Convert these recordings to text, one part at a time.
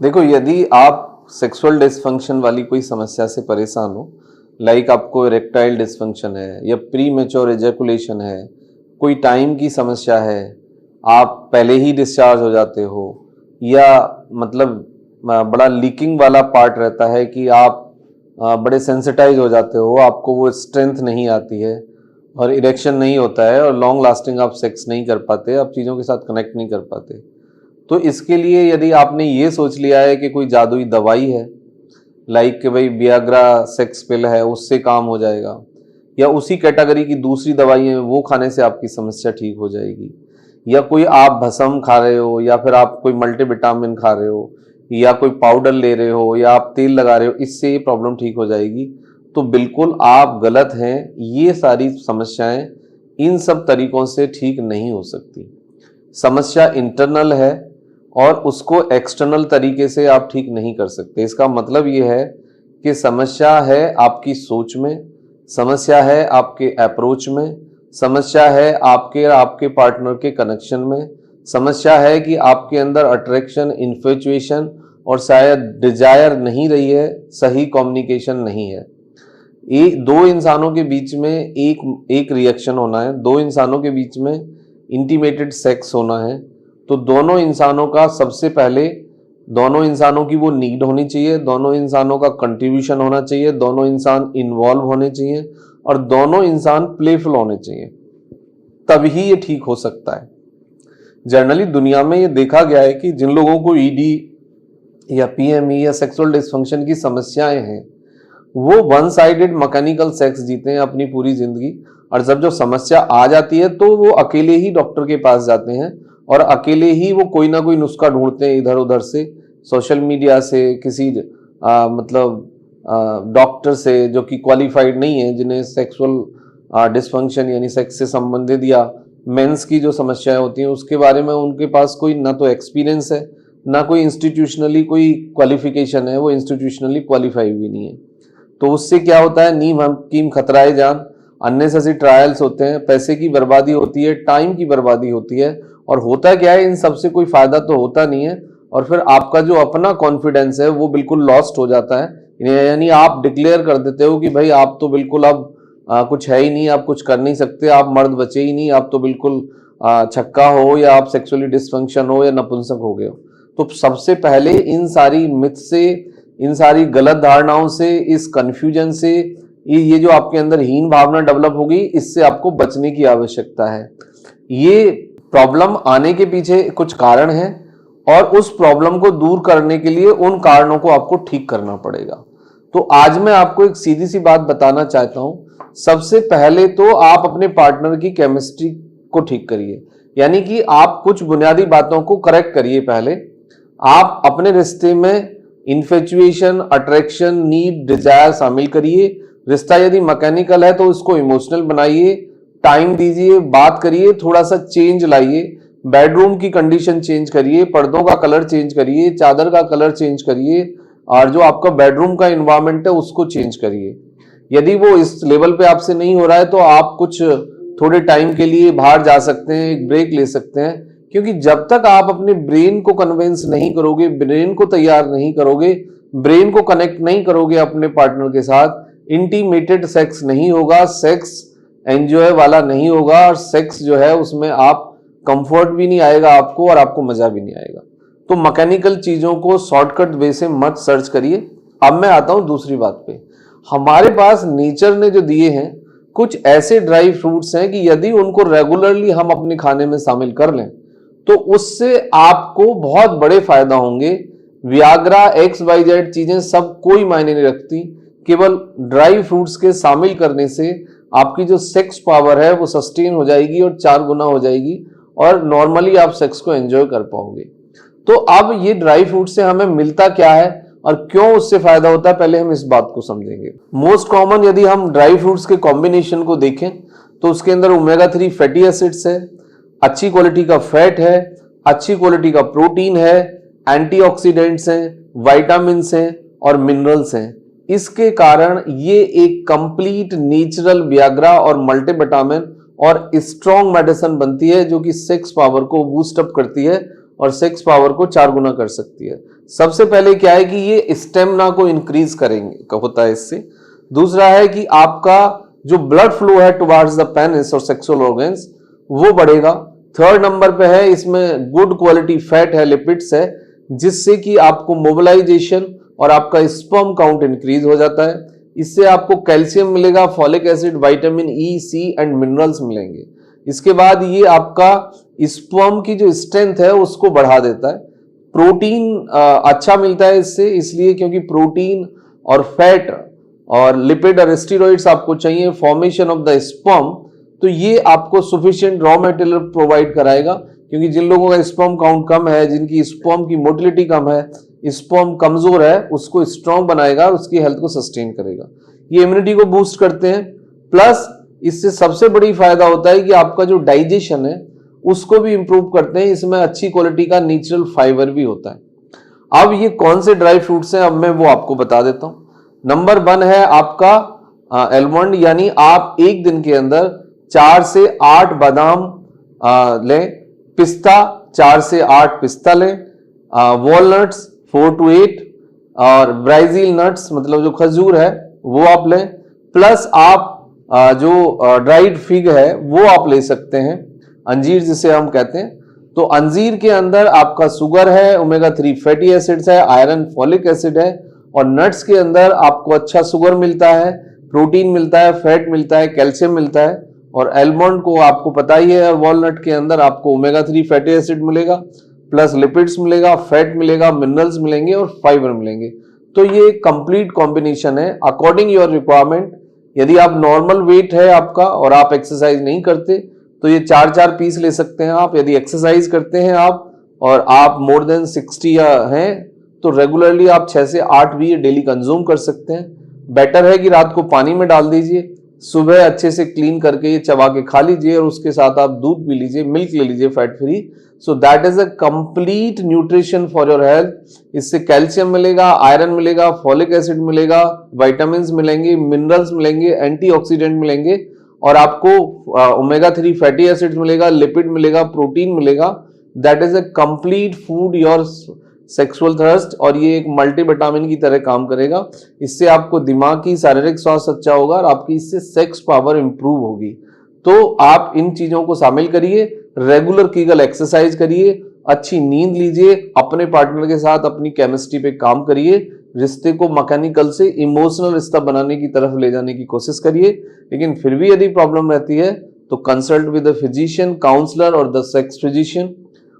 देखो, यदि आप सेक्सुअल डिसफंक्शन वाली कोई समस्या से परेशान हो, लाइक आपको इरेक्टाइल डिसफंक्शन है या प्री मेच्योर एजैकुलेशन है, कोई टाइम की समस्या है, आप पहले ही डिस्चार्ज हो जाते हो, या मतलब बड़ा लीकिंग वाला पार्ट रहता है कि आप बड़े सेंसिटाइज हो जाते हो, आपको वो स्ट्रेंथ नहीं आती है और इरेक्शन नहीं होता है और लॉन्ग लास्टिंग आप सेक्स नहीं कर पाते, आप चीज़ों के साथ कनेक्ट नहीं कर पाते। तो इसके लिए यदि आपने ये सोच लिया है कि कोई जादुई दवाई है, लाइक कि भाई वियाग्रा सेक्स पिल है उससे काम हो जाएगा, या उसी कैटेगरी की दूसरी दवाई है वो खाने से आपकी समस्या ठीक हो जाएगी, या कोई आप भस्म खा रहे हो, या फिर आप कोई मल्टीविटामिन खा रहे हो, या कोई पाउडर ले रहे हो, या आप तेल लगा रहे हो, इससे ये प्रॉब्लम ठीक हो जाएगी, तो बिल्कुल आप गलत हैं। ये सारी समस्याएं इन सब तरीकों से ठीक नहीं हो सकती। समस्या इंटरनल है और उसको एक्सटर्नल तरीके से आप ठीक नहीं कर सकते। इसका मतलब ये है कि समस्या है आपकी सोच में, समस्या है आपके अप्रोच में, समस्या है आपके पार्टनर के कनेक्शन में, समस्या है कि आपके अंदर अट्रैक्शन, इन्फेचुएशन और शायद डिजायर नहीं रही है, सही कम्युनिकेशन नहीं है। दो इंसानों के बीच में एक रिएक्शन होना है, दो इंसानों के बीच में इंटीमेटेड सेक्स होना है, तो दोनों इंसानों का सबसे पहले दोनों इंसानों की वो नीड होनी चाहिए, दोनों इंसानों का कंट्रीब्यूशन होना चाहिए, दोनों इंसान इन्वॉल्व होने चाहिए और दोनों इंसान प्लेफुल होने चाहिए, तभी ये ठीक हो सकता है। जनरली दुनिया में ये देखा गया है कि जिन लोगों को ईडी या पीएमई या सेक्सुअल डिसफंक्शन की समस्याएं हैं, वो वन साइडेड मैकेनिकल सेक्स जीते हैं अपनी पूरी जिंदगी, और जब जो समस्या आ जाती है तो वो अकेले ही डॉक्टर के पास जाते हैं और अकेले ही वो कोई ना कोई नुस्खा ढूंढते हैं इधर उधर से, सोशल मीडिया से, किसी डॉक्टर से जो कि क्वालिफाइड नहीं है, जिन्हें सेक्सुअल डिसफंक्शन यानी सेक्स से संबंधित या मेंस की जो समस्याएं होती हैं उसके बारे में उनके पास कोई ना तो एक्सपीरियंस है, ना कोई इंस्टीट्यूशनली कोई क्वालिफिकेशन है, वो इंस्टीट्यूशनली क्वालिफाई भी नहीं है। तो उससे क्या होता है, नीम हकीम खतराए जान, अननेसेसरी ट्रायल्स होते हैं, पैसे की बर्बादी होती है, टाइम की बर्बादी होती है, और होता क्या है, इन सबसे कोई फायदा तो होता नहीं है, और फिर आपका जो अपना कॉन्फिडेंस है वो बिल्कुल लॉस्ट हो जाता है। यानी आप डिक्लेयर कर देते हो कि भाई आप तो बिल्कुल अब कुछ है ही नहीं, आप कुछ कर नहीं सकते, आप मर्द बचे ही नहीं, आप तो बिल्कुल छक्का हो, या आप सेक्सुअली डिसफंक्शन हो, या नपुंसक हो गए हो। तो सबसे पहले इन सारी मिथ से, इन सारी गलत धारणाओं से, इस कंफ्यूजन से, ये जो आपके अंदर हीन भावना डेवलप होगी, इससे आपको बचने की आवश्यकता है। ये प्रॉब्लम आने के पीछे कुछ कारण हैं और उस प्रॉब्लम को दूर करने के लिए उन कारणों को आपको ठीक करना पड़ेगा। तो आज मैं आपको एक सीधी सी बात बताना चाहता हूं। सबसे पहले तो आप अपने पार्टनर की केमिस्ट्री को ठीक करिए, यानी कि आप कुछ बुनियादी बातों को करेक्ट करिए। पहले आप अपने रिश्ते में इन्फेचुएशन, अट्रैक्शन, नीड, डिजायर शामिल करिए। रिश्ता यदि मैकेनिकल है तो उसको इमोशनल बनाइए, टाइम दीजिए, बात करिए, थोड़ा सा चेंज लाइए, बेडरूम की कंडीशन चेंज करिए, पर्दों का कलर चेंज करिए, चादर का कलर चेंज करिए, और जो आपका बेडरूम का इन्वायरमेंट है उसको चेंज करिए। यदि वो इस लेवल पे आपसे नहीं हो रहा है तो आप कुछ थोड़े टाइम के लिए बाहर जा सकते हैं, एक ब्रेक ले सकते हैं, क्योंकि जब तक आप अपने ब्रेन को कन्विंस नहीं करोगे, ब्रेन को तैयार नहीं करोगे, ब्रेन को कनेक्ट नहीं करोगे अपने पार्टनर के साथ, इंटीमेटेड सेक्स नहीं होगा, सेक्स एंजॉय वाला नहीं होगा, और सेक्स जो है उसमें आप कंफर्ट भी नहीं आएगा आपको और आपको मजा भी नहीं आएगा। तो मैकेनिकल चीजों को शॉर्टकट वे से मत सर्च करिए। अब मैं आता हूं दूसरी बात पे। हमारे पास नेचर ने जो दिए हैं कुछ ऐसे ड्राई फ्रूट्स हैं कि यदि उनको रेगुलरली हम अपने खाने में शामिल कर लें तो उससे आपको बहुत बड़े फायदा होंगे। वियाग्रा, XYZ चीजें सब कोई मायने नहीं रखती, केवल ड्राई फ्रूट्स के शामिल करने से आपकी जो सेक्स पावर है वो सस्टेन हो जाएगी और 4 गुना हो जाएगी, और नॉर्मली आप सेक्स को एंजॉय कर पाओगे। तो अब ये ड्राई फ्रूट से हमें मिलता क्या है और क्यों उससे फायदा होता है, पहले हम इस बात को समझेंगे। मोस्ट कॉमन यदि हम ड्राई फ्रूट्स के कॉम्बिनेशन को देखें तो उसके अंदर ओमेगा 3 फैटी एसिड्स है, अच्छी क्वालिटी का फैट है, अच्छी क्वालिटी का प्रोटीन है, एंटीऑक्सीडेंट्स हैं, विटामिन्स हैं और मिनरल्स हैं। इसके कारण ये एक कंप्लीट नेचुरल वियाग्रा और मल्टीविटामिन और स्ट्रॉन्ग मेडिसिन बनती है जो कि सेक्स पावर को बूस्ट अप करती है और सेक्स पावर को 4 गुना कर सकती है। सबसे पहले क्या है कि ये स्टेमिना को इंक्रीज करेंगे होता है इससे। दूसरा है कि आपका जो ब्लड फ्लो है टुवर्ड्स द पेनिस और सेक्सुअल ऑर्गन्स वो बढ़ेगा। थर्ड नंबर पे है इसमें गुड क्वालिटी फैट है, लिपिड्स है, जिससे कि आपको मोबिलाइजेशन और आपका स्पर्म काउंट इंक्रीज हो जाता है। इससे आपको कैल्शियम मिलेगा, folic acid, vitamin E, C and minerals मिलेंगे। इसके बाद ये आपका स्पर्म की जो स्ट्रेंथ है उसको बढ़ा देता है। प्रोटीन अच्छा मिलता है इससे, इसलिए क्योंकि प्रोटीन और फैट और लिपिड और स्टेरॉइड्स आपको चाहिए फॉर्मेशन ऑफ द स्पर्म। तो ये आपको सफिशिएंट रॉ मटेरियल प्रोवाइड कराएगा, क्योंकि जिन लोगों का स्पर्म काउंट कम है, जिनकी स्पर्म की मोटिलिटी कम है, स्पर्म कमजोर है, उसको स्ट्रांग बनाएगा, उसकी हेल्थ को सस्टेन करेगा। ये इम्यूनिटी को बूस्ट करते हैं। प्लस इससे सबसे बड़ी फायदा होता है कि आपका जो डाइजेशन है उसको भी इंप्रूव करते हैं। इसमें अच्छी क्वालिटी का नेचुरल फाइबर भी होता है। अब ये कौन से ड्राई फ्रूट्स हैं, अब मैं वो आपको बता देता हूं। नंबर 1 है आपका आलमंड, यानी आप एक दिन के अंदर 4 से 8 बादाम लें। पिस्ता 4 से 8 पिस्ता लें। वॉलनट्स 4 to 8 और ब्राजील नट्स मतलब जो खजूर है वो आप लें। प्लस आप जो ड्राइड फिग है वो आप ले सकते हैं, अंजीर जिसे हम कहते हैं। तो अंजीर के अंदर आपका शुगर है, ओमेगा 3 फैटी एसिड्स है, आयरन, फॉलिक एसिड है। और नट्स के अंदर आपको अच्छा शुगर मिलता है, प्रोटीन मिलता है, फैट मिलता है, कैल्शियम मिलता है। और आलमंड को आपको पता ही है, वॉलनट के अंदर आपको ओमेगा 3 फैटी एसिड मिलेगा, प्लस लिपिड्स मिलेगा, फैट मिलेगा, मिनरल्स मिलेंगे और फाइबर मिलेंगे। तो ये कंप्लीट कॉम्बिनेशन है अकॉर्डिंग योर रिक्वायरमेंट। यदि आप नॉर्मल वेट है आपका और आप एक्सरसाइज नहीं करते तो ये 4-4 पीस ले सकते हैं आप। यदि एक्सरसाइज करते हैं आप और आप मोर देन 60 हैं तो रेगुलरली आप 6 से 8 भी ये डेली कंज्यूम कर सकते हैं। बेटर है कि रात को पानी में डाल दीजिए, सुबह अच्छे से क्लीन करके ये चबा के खा लीजिए और उसके साथ आप दूध पी लीजिए, मिल्क ले लीजिए fat free. So that is a complete nutrition for your health. इससे कैल्शियम मिलेगा, आयरन मिलेगा, फॉलिक एसिड मिलेगा, विटामिन मिलेंगे, मिनरल्स मिलेंगे, एंटीऑक्सीडेंट मिलेंगे और आपको ओमेगा 3 फैटी एसिड्स मिलेगा, लिपिड मिलेगा, प्रोटीन मिलेगा। That is a complete food your sexual thirst. और ये एक मल्टीविटामिन की तरह काम करेगा। इससे आपको दिमागी शारीरिक स्वास्थ्य अच्छा होगा और आपकी इससे सेक्स पावर इंप्रूव होगी। तो आप इन चीजों को शामिल करिए, रेगुलर कीगल एक्सरसाइज करिए, अच्छी नींद लीजिए, अपने पार्टनर के साथ अपनी केमिस्ट्री पे काम करिए, रिश्ते को मैकेनिकल से इमोशनल रिश्ता बनाने की तरफ ले जाने की कोशिश करिए। लेकिन फिर भी यदि प्रॉब्लम रहती है तो consult with the physician, counsellor और द सेक्स फिजिशियन।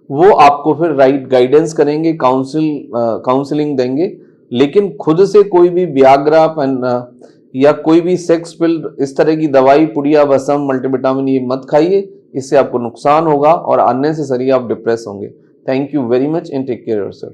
वो आपको फिर राइट गाइडेंस करेंगे, काउंसलिंग देंगे। लेकिन खुद से कोई भी वियाग्रा या कोई भी सेक्स पिल, इस तरह की दवाई, पुड़िया, भस्म, मल्टीविटामिन ये मत खाइए। इससे आपको नुकसान होगा और अननेसेसरी आप डिप्रेस होंगे। Thank you very much and take care yourself.